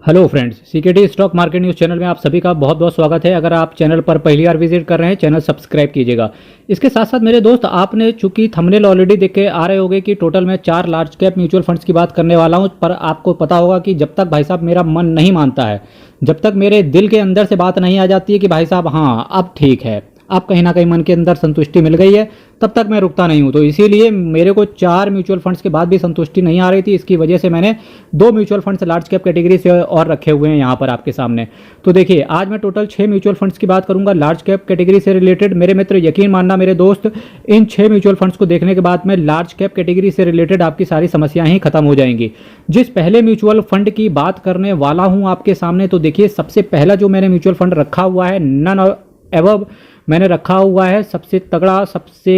Hello friends, CKD stock market news channel में आप सभी का बहुत बहुत स्वागत है। अगर आप चैनल पर पहली बार विजिट कर रहे हैं, चैनल सब्सक्राइब कीजिएगा। इसके साथ साथ मेरे दोस्त, आपने चूंकि थंबनेल ऑलरेडी देख के आ रहे होंगे कि टोटल मैं 4 लार्ज कैप म्यूचुअल फंड्स की बात करने वाला हूं, पर आपको पता होगा कि जब तक भाई साहब मेरा मन नहीं मानता है, जब तक मेरे दिल के अंदर से बात नहीं आ जाती है कि भाई साहब हाँ अब ठीक है, अब कहीं ना कहीं मन के अंदर संतुष्टि मिल गई है, तब तक मैं रुकता नहीं हूं। तो इसीलिए मेरे को 4 म्यूचुअल फंड्स के बाद भी संतुष्टि नहीं आ रही थी। इसकी वजह से मैंने 2 mutual funds large cap category से और रखे हुए हैं यहाँ पर आपके सामने। तो देखिए, आज मैं टोटल 6 म्यूचुअल फंड्स की बात करूंगा लार्ज कैप कैटेगरी से रिलेटेड। मेरे मित्र, यकीन मानना मेरे दोस्त, इन 6 म्यूचुअल फंड्स को देखने के बाद में लार्ज कैप कैटेगरी से रिलेटेड आपकी सारी समस्याएं ही खत्म हो जाएंगी। जिस पहले म्यूचुअल फंड की बात करने वाला हूं आपके सामने, तो देखिए, सबसे पहला जो मैंने म्यूचुअल फंड रखा हुआ है, नन एवब मैंने रखा हुआ है सबसे तगड़ा, सबसे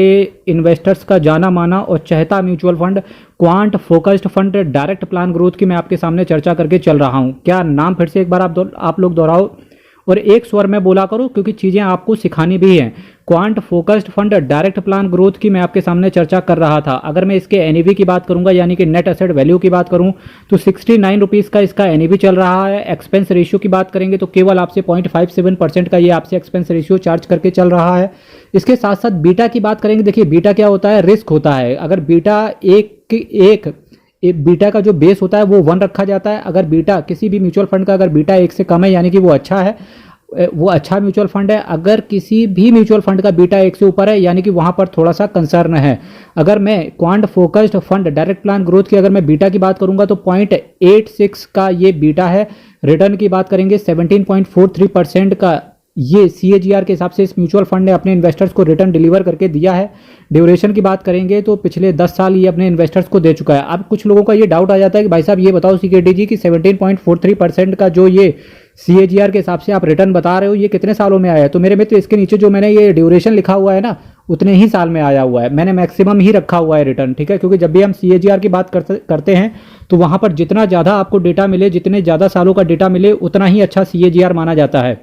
इन्वेस्टर्स का जाना माना और चहेता mutual fund, Quant focused fund direct plan growth की मैं आपके सामने चर्चा करके चल रहा हूं। क्या नाम फिर से एक बार आप लोग दोहराओ और एक स्वर में बोला करो, क्योंकि चीज़ें आपको सिखानी भी हैं। Quant focused fund direct plan growth की मैं आपके सामने चर्चा कर रहा था। अगर मैं इसके एनईवी की बात करूंगा, यानी कि नेट एसेट वैल्यू की बात करूं, तो 69 रुपीज़ का इसका एनईवी चल रहा है। एक्सपेंस रेशियो की बात करेंगे तो केवल आपसे 0.57% का ये आपसे एक्सपेंस रेशियो चार्ज करके चल रहा है। इसके साथ साथ बीटा की बात करेंगे। देखिए, बीटा क्या होता है, रिस्क होता है। अगर बीटा एक बीटा का जो बेस होता है वो 1 रखा जाता है। अगर बीटा किसी भी म्यूचुअल फंड का अगर बीटा 1 से कम है, यानी कि वो अच्छा है, वो अच्छा म्यूचुअल फंड है। अगर किसी भी म्यूचुअल फंड का बीटा 1 से ऊपर है, यानी कि वहां पर थोड़ा सा कंसर्न है। अगर मैं quant focused fund direct plan growth की अगर मैं बीटा की बात करूंगा तो 0.86 का ये बीटा है। रिटर्न की बात करेंगे 17.43% का ये CAGR के हिसाब से इस म्यूचुअल फंड ने अपने इन्वेस्टर्स को रिटर्न डिलीवर करके दिया है। ड्यूरेशन की बात करेंगे तो पिछले 10 साल ये अपने इन्वेस्टर्स को दे चुका है। अब कुछ लोगों का ये डाउट आ जाता है कि भाई साहब ये बताओ सीकेडी जी की 17.43% का जो ये CAGR के हिसाब से आप रिटर्न बता रहे हो, ये कितने सालों में आया है? तो मेरे मित्र, इसके नीचे जो मैंने ये ड्यूरेशन लिखा हुआ है ना, उतने ही साल में आया हुआ है। मैंने मैक्सिमम ही रखा हुआ है रिटर्न, ठीक है? क्योंकि जब भी हम CAGR की बात करते हैं तो वहां पर जितना ज़्यादा आपको डेटा मिले, जितने ज़्यादा सालों का डेटा मिले, उतना ही अच्छा CAGR माना जाता है।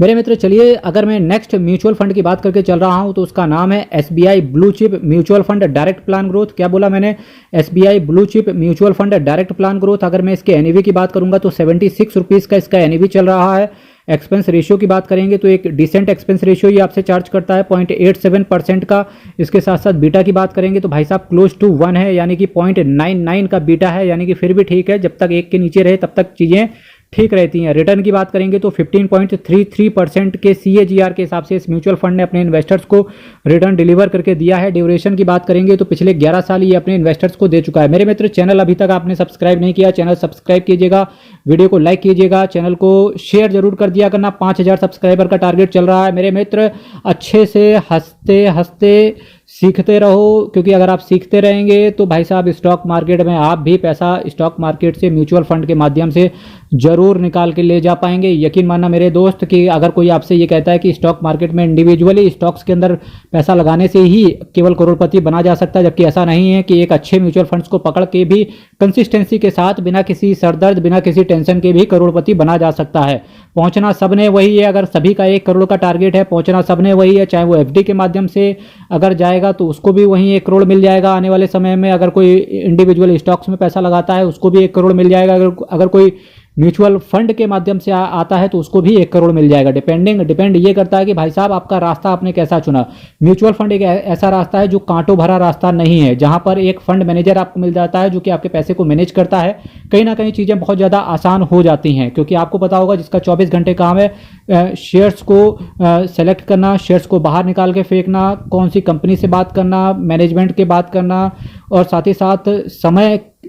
मेरे मित्र, चलिए, अगर मैं नेक्स्ट म्यूचुअल फंड की बात करके चल रहा हूं तो उसका नाम है SBI blue chip mutual fund direct plan growth. क्या बोला मैंने? SBI blue chip mutual fund direct plan growth. अगर मैं इसके एनईवी की बात करूंगा तो 76 रुपीज़ का इसका एनईवी चल रहा है। एक्सपेंस रेशियो की बात करेंगे तो एक डिसेंट एक्सपेंस रेशियो ये आपसे चार्ज करता है 0.87% का। इसके साथ साथ बीटा की बात करेंगे तो भाई साहब क्लोज टू 1 है, यानी कि 0.99 का बीटा है, यानी कि फिर भी ठीक है। जब तक 1 के नीचे रहे तब तक चीज़ें ठीक रहती हैं। रिटर्न की बात करेंगे तो 15.33% के CAGR के हिसाब से इस म्यूचुअल फंड ने अपने इन्वेस्टर्स को रिटर्न डिलीवर करके दिया है। ड्यूरेशन की बात करेंगे तो पिछले 11 साल ये अपने इन्वेस्टर्स को दे चुका है। मेरे मित्र, चैनल अभी तक आपने सब्सक्राइब नहीं किया, चैनल सब्सक्राइब कीजिएगा, वीडियो को लाइक कीजिएगा, चैनल को शेयर जरूर कर दिया करना। 5000 सब्सक्राइबर का टारगेट चल रहा है। मेरे मित्र, अच्छे से हंसते हंसते सीखते रहो, क्योंकि अगर आप सीखते रहेंगे तो भाई साहब स्टॉक मार्केट में आप भी पैसा स्टॉक मार्केट से म्यूचुअल फंड के माध्यम से जरूर निकाल के ले जा पाएंगे। यकीन मानना मेरे दोस्त कि अगर कोई आपसे ये कहता है कि स्टॉक मार्केट में इंडिविजुअली स्टॉक्स के अंदर पैसा लगाने से ही केवल करोड़पति बना जा सकता है, जबकि ऐसा नहीं है। कि एक अच्छे म्यूचुअल फंड्स को पकड़ के भी कंसिस्टेंसी के साथ, बिना किसी सरदर्द, बिना किसी टेंशन के भी करोड़पति बना जा सकता है। पहुंचना सबने वही है। अगर सभी का 1 करोड़ का टारगेट है, पहुंचना सबने वही है। चाहे वो FD के माध्यम से अगर जाएगा तो उसको भी वहीं 1 करोड़ मिल जाएगा आने वाले समय में। अगर कोई इंडिविजुअल स्टॉक्स में पैसा लगाता है उसको भी 1 करोड़ मिल जाएगा। अगर कोई म्यूचुअल फंड के माध्यम से आता है तो उसको भी 1 करोड़ मिल जाएगा। डिपेंड ये करता है कि भाई साहब आपका रास्ता आपने कैसा चुना। म्यूचुअल फंड एक ऐसा रास्ता है जो कांटों भरा रास्ता नहीं है, जहां पर एक फंड मैनेजर आपको मिल जाता है जो कि आपके पैसे को मैनेज करता है। कहीं ना कहीं चीज़ें बहुत ज़्यादा आसान हो जाती हैं, क्योंकि आपको पता होगा जिसका 24 घंटे काम है शेयर्स को सेलेक्ट करना, शेयर्स को बाहर निकाल के फेंकना, कौन सी कंपनी से बात करना, मैनेजमेंट के बात करना, और साथ ही साथ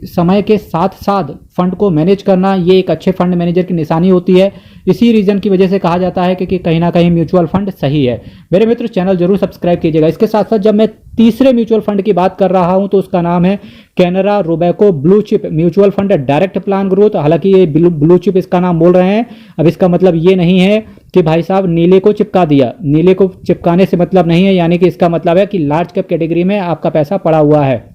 समय के साथ साथ फंड को मैनेज करना, ये एक अच्छे फंड मैनेजर की निशानी होती है। इसी रीजन की वजह से कहा जाता है कि कहीं ना कहीं म्यूचुअल फंड सही है। मेरे मित्र, चैनल जरूर सब्सक्राइब कीजिएगा। इसके साथ साथ जब मैं तीसरे म्यूचुअल फंड की बात कर रहा हूं तो उसका नाम है Canara Robeco blue chip mutual fund direct plan growth. हालांकि ये ब्लू चिप इसका नाम बोल रहे हैं, अब इसका मतलब ये नहीं है कि भाई साहब नीले को चिपका दिया। नीले को चिपकाने से मतलब नहीं है, यानी कि इसका मतलब है कि लार्ज कैप कैटेगरी में आपका पैसा पड़ा हुआ है।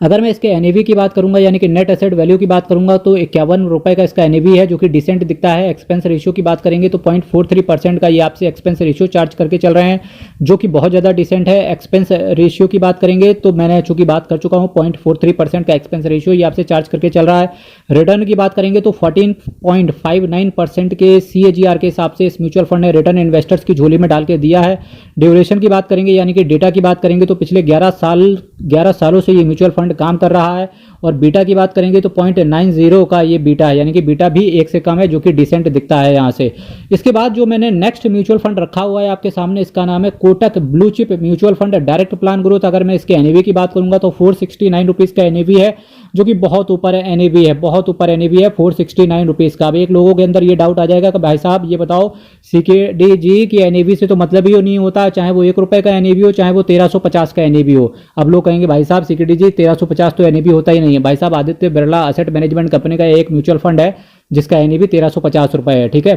अगर मैं इसके एनएवी की बात करूंगा यानी कि नेट एसेट वैल्यू की बात करूंगा तो 51 रुपए का इसका एनएवी है, जो कि डिसेंट दिखता है। एक्सपेंस रेशियो की बात करेंगे तो 0.43% का ये आपसे एक्सपेंस रेशियो चार्ज करके चल रहे हैं, जो कि बहुत ज़्यादा डिसेंट है। एक्सपेंस रेशियो की बात करेंगे तो मैंने चूंकि बात कर चुका हूँ, 0.43% का एक्सपेंस रेशियो ये आपसे चार्ज करके चल रहा है। रिटर्न की बात करेंगे तो 14.59% के CAGR के हिसाब से इस म्यूचुअल फंड ने रिटर्न इन्वेस्टर्स की झोली में डाल के दिया है। ड्यूरेशन की बात करेंगे यानी कि डेटा की बात करेंगे तो पिछले 11 सालों से ये म्यूचुअल फंड काम कर रहा है। और बीटा की बात करेंगे तो 0.90 का ये बीटा है, यानी कि बीटा भी 1 से कम है, जो कि डिसेंट दिखता है यहाँ से। इसके बाद जो मैंने नेक्स्ट म्यूचुअल फंड रखा हुआ है आपके सामने, इसका नाम है Kotak blue chip mutual fund direct plan growth. अगर मैं इसके एनएवी की बात करूंगा तो 469 रुपीज़ का एनएवी है, जो कि बहुत ऊपर है। एनएवी है, बहुत ऊपर एनएवी है 469 रुपीज़ का। अब एक लोगों के अंदर ये डाउट आ जाएगा कि भाई साहब ये बताओ, CKD की एनएवी से तो मतलब ही नहीं होता, चाहे वो 1 रुपए का एनएवी हो चाहे वो 1350 का एनएवी हो। अब लोग कहेंगे भाई साहब CKD 1350 तो एनएवी होता ही नहीं है। भाई साहब Aditya Birla asset management company का एक म्यूचुअल फंड है जिसका एनएवी 1350 रुपए है, ठीक है।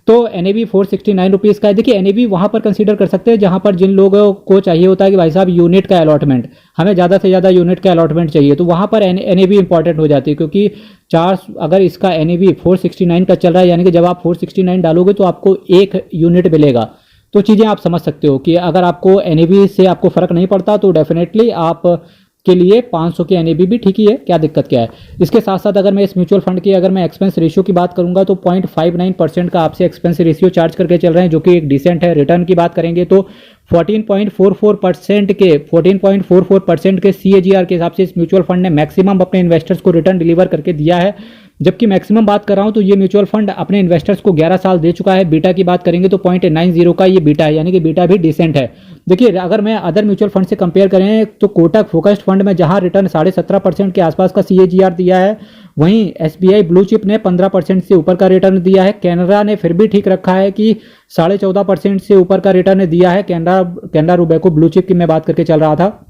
तो एनएवी 469 रुपीज़ का है। देखिए एनएवी वहां पर कंसीडर कर सकते हैं जहां पर जिन लोगों को चाहिए होता है कि भाई साहब यूनिट का अलॉटमेंट, हमें ज़्यादा से ज़्यादा यूनिट का अलॉटमेंट चाहिए, तो वहां पर एनएवी इंपॉर्टेंट हो जाती है। क्योंकि अगर इसका एनएवी 469 का चल रहा है, यानी कि जब आप 469 डालोगे तो आपको 1 यूनिट मिलेगा। तो चीज़ें आप समझ सकते हो कि अगर आपको एनएवी से आपको फ़र्क नहीं पड़ता तो डेफिनेटली आप के लिए 500 की एनएवी भी ठीक ही है, क्या दिक्कत क्या है। इसके साथ साथ अगर मैं इस म्यूचुअल फंड की अगर मैं एक्सपेंस रेशियो की बात करूंगा तो 0.59% का आपसे एक्सपेंस रेशियो चार्ज करके चल रहे हैं, जो कि एक डिसेंट है। रिटर्न की बात करेंगे तो 14.44% के CAGR के हिसाब से इस म्यूचुअल फंड ने मैक्सिमम अपने इन्वेस्टर्स को रिटर्न डिलीवर करके दिया है। जबकि मैक्सिमम बात कर रहा हूं तो ये म्यूचुअल फंड अपने इन्वेस्टर्स को 11 साल दे चुका है। बीटा की बात करेंगे तो 0.90 का ये बीटा है, यानी कि बीटा भी डिसेंट है। देखिए अगर मैं अदर म्यूचुअल फंड से कंपेयर करें तो कोटक फोकस्ड फंड में जहां रिटर्न 17.5% के आसपास का CAGR दिया है, वहीं SBI ब्लू चिप ने 15% से ऊपर का रिटर्न दिया है। कैनरा ने फिर भी ठीक रखा है कि 14.5% से ऊपर का रिटर्न दिया है। कैनरा रूबेको ब्लू चिप की मैं बात करके चल रहा था।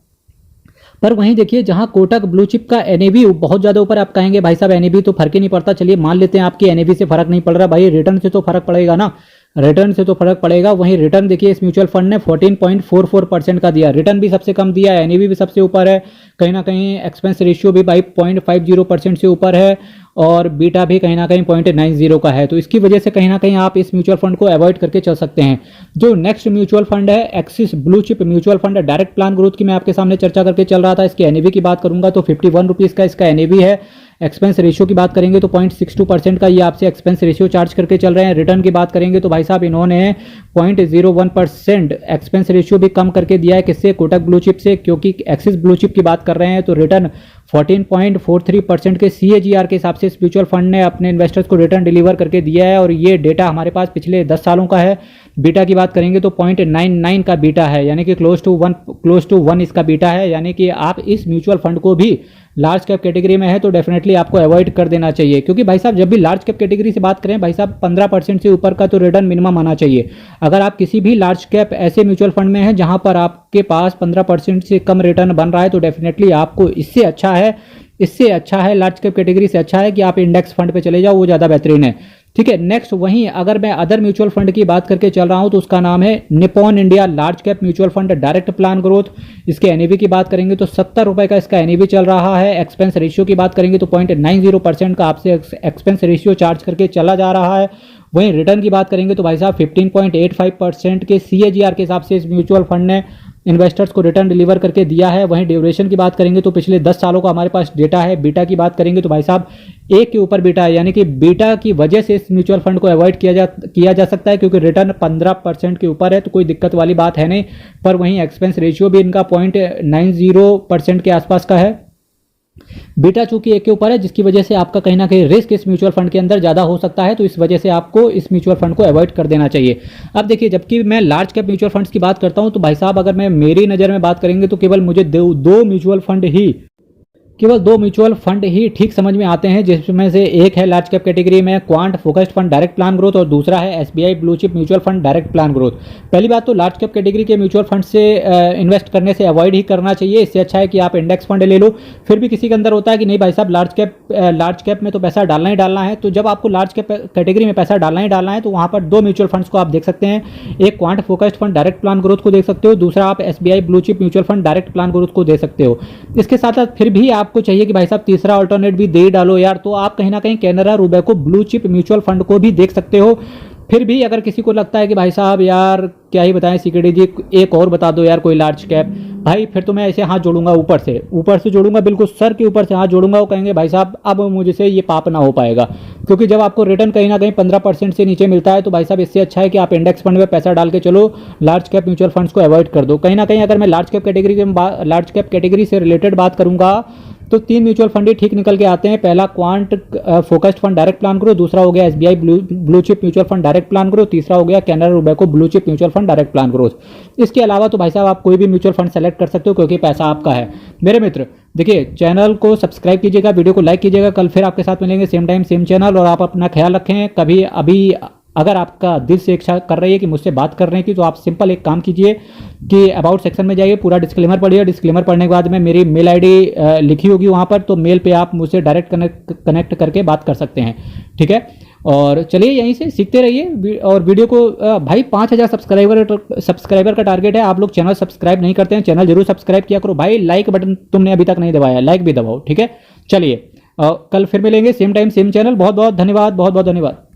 पर वहीं देखिए जहां कोटक ब्लू चिप का एनएवी बहुत ज्यादा ऊपर, आप कहेंगे भाई साहब एनएवी तो फर्क ही नहीं पड़ता। चलिए मान लेते हैं आपकी एनएवी से फर्क नहीं पड़ रहा, भाई रिटर्न से तो फर्क पड़ेगा ना, रिटर्न से तो फर्क पड़ेगा। वहीं रिटर्न देखिए इस म्यूचुअल फंड ने 14.44% का दिया, रिटर्न भी सबसे कम दिया है, एनएवी भी सबसे ऊपर है। कहीं ना कहीं एक्सपेंस रेशियो भी भाई 0.50% से ऊपर है और बीटा भी कहीं ना कहीं 0.90 का है। तो इसकी वजह से कहीं ना कहीं आप इस म्यूचुअल फंड को अवॉइड करके चल सकते हैं। जो नेक्स्ट म्यूचुअल फंड है axis blue chip mutual fund direct plan growth की मैं आपके सामने चर्चा करके चल रहा था। इसके एनएवी की बात करूंगा तो 51 रुपीज़ का इसका एनएवी है। एक्सपेंस रेशियो की बात करेंगे तो 0.62% का ये आपसे एक्सपेंस रेशियो चार्ज करके चल रहे हैं। रिटर्न की बात करेंगे तो भाई साहब इन्होंने 0.01% एक्सपेंस रेशियो भी कम करके दिया है। किससे? कोटक ब्लू चिप से। क्योंकि एक्सिस ब्लू चिप की बात कर रहे हैं तो रिटर्न 14.43% के CAGR के हिसाब से इस म्यूचुअल फंड ने अपने इन्वेस्टर्स को रिटर्न डिलीवर करके दिया है और ये डेटा हमारे पास पिछले 10 सालों का है। बीटा की बात करेंगे तो 0.99 का बीटा है, यानी कि क्लोज टू वन इसका बीटा है। यानी कि आप इस म्यूचुअल फंड को भी लार्ज कैप कैटेगरी में है तो डेफिनेटली आपको अवॉइड कर देना चाहिए। क्योंकि भाई साहब जब भी लार्ज कैप कैटेगरी से बात करें भाई साहब 15% से ऊपर का तो रिटर्न मिनिमम आना चाहिए। अगर आप किसी भी लार्ज कैप ऐसे म्यूचुअल फंड में हैं जहां पर आपके पास 15% से कम रिटर्न बन रहा है तो डेफिनेटली आपको इससे अच्छा है लार्ज कैप कैटेगरी से अच्छा है कि आप इंडेक्स फंड पे चले जाओ, वो ज़्यादा बेहतरीन है। ठीक है। नेक्स्ट वहीं अगर मैं अदर म्यूचुअल फंड की बात करके चल रहा हूं तो उसका नाम है Nippon India large cap mutual fund direct plan growth. इसके एनएवी की बात करेंगे तो 70 रुपए का इसका एनएवी चल रहा है। एक्सपेंस रेशियो की बात करेंगे तो 0.90% का आपसे एक्सपेंस रेशियो चार्ज करके चला जा रहा है। वहीं रिटर्न की बात करेंगे तो भाई साहब 15.85% के CAGR के हिसाब से इस म्यूचुअल फंड ने इन्वेस्टर्स को रिटर्न डिलीवर करके दिया है। वहीं ड्यूरेशन की बात करेंगे तो पिछले 10 सालों का हमारे पास डेटा है। बीटा की बात करेंगे तो भाई साहब 1 के ऊपर बीटा है, यानी कि बीटा की वजह से इस म्यूचुअल फंड को अवॉइड किया जा सकता है क्योंकि रिटर्न 15% के ऊपर है तो कोई दिक्कत वाली बात है नहीं। पर वहीं एक्सपेंस रेशियो भी इनका 0.90% के आसपास का है। बीटा चूंकि 1 के ऊपर है जिसकी वजह से आपका कहीं ना कहीं रिस्क इस म्यूचुअल फंड के अंदर ज़्यादा हो सकता है, तो इस वजह से आपको इस म्यूचुअल फंड को अवॉइड कर देना चाहिए। अब देखिए जबकि मैं लार्ज कैप म्यूचुअल फंड्स की बात करता हूं तो भाई साहब अगर मैं मेरी नज़र में बात करेंगे तो केवल मुझे दो म्यूचुअल फंड ही केवल दो म्यूचुअल फंड ही ठीक समझ में आते हैं, जिसमें से एक है लार्ज कैप कैटेगरी में quant focused fund direct plan growth और दूसरा है SBI blue chip mutual fund direct plan growth. पहली बात तो लार्ज कैप कैटेगरी के म्यूचुअल फंड से इन्वेस्ट करने से अवॉइड ही करना चाहिए। इससे अच्छा है कि आप इंडेक्स फंड ले लो। फिर भी किसी के अंदर होता है कि नहीं भाई साहब लार्ज कैप में तो पैसा डालना ही डालना है, तो जब आपको लार्ज कैप कैटेगरी में पैसा डालना ही डालना है तो वहाँ पर दो म्यूचुअल फंड्स को आप देख सकते हैं। एक quant focused fund direct plan growth को देख सकते हो, दूसरा आप SBI blue chip mutual fund direct plan growth को देख सकते हो। इसके साथ साथ फिर भी आपको चाहिए कि भाई साहब तीसरा अल्टरनेट भी दे डालो यार, तो आप कहीं ना कहीं Canara Robeco blue chip mutual fund को भी देख सकते हो। फिर भी अगर किसी को लगता है कि भाई साहब यार क्या ही बताएं सीकेडी जी, एक और बता दो यार कोई लार्ज कैप, भाई फिर तो मैं ऐसे हाथ जोड़ूंगा, ऊपर से जोड़ूंगा, बिल्कुल सर के ऊपर से हाथ जोड़ूंगा। वो कहेंगे भाई साहब अब मुझसे ये पाप ना हो पाएगा, क्योंकि जब आपको रिटर्न कहीं ना कहीं 15% से नीचे मिलता है तो भाई साहब इससे अच्छा है कि आप इंडेक्स फंड में पैसा डाल के चलो, लार्ज कैप म्यूचुअल फंड्स को अवॉइड कर दो। कहीं ना कहीं अगर मैं लार्ज कैप कैटेगरी से रिलेटेड बात करूंगा तो तीन म्यूचुअल फंड ही ठीक निकल के आते हैं। पहला Quant focused fund direct plan growth, दूसरा हो गया SBI blue chip mutual fund direct plan growth, तीसरा हो गया Canara Robeco blue chip mutual fund direct plan growth. इसके अलावा तो भाई साहब आप कोई भी म्यूचुअल फंड सेलेक्ट कर सकते हो, क्योंकि पैसा आपका है। मेरे मित्र देखिए, चैनल को सब्सक्राइब कीजिएगा, वीडियो को लाइक कीजिएगा। कल फिर आपके साथ मिलेंगे सेम टाइम सेम चैनल, और आप अपना ख्याल रखें। कभी अभी अगर आपका दिल से इच्छा कर रही है कि मुझसे बात करने की, तो आप सिंपल एक काम कीजिए कि अबाउट सेक्शन में जाइए, पूरा डिस्क्लेमर पढ़िए। डिस्क्लेमर पढ़ने के बाद में मेरी मेल आईडी लिखी होगी वहाँ पर, तो मेल पे आप मुझसे डायरेक्ट कनेक्ट करके बात कर सकते हैं, ठीक है। और चलिए यहीं से सीखते रहिए। और वीडियो को भाई 5000 सब्सक्राइबर का टारगेट है। आप लोग चैनल सब्सक्राइब नहीं करते हैं, चैनल जरूर सब्सक्राइब किया करो भाई। लाइक बटन तुमने अभी तक नहीं दबाया, लाइक भी दबाओ, ठीक है। चलिए कल फिर मिलेंगे सेम टाइम सेम चैनल। बहुत बहुत धन्यवाद, बहुत बहुत धन्यवाद।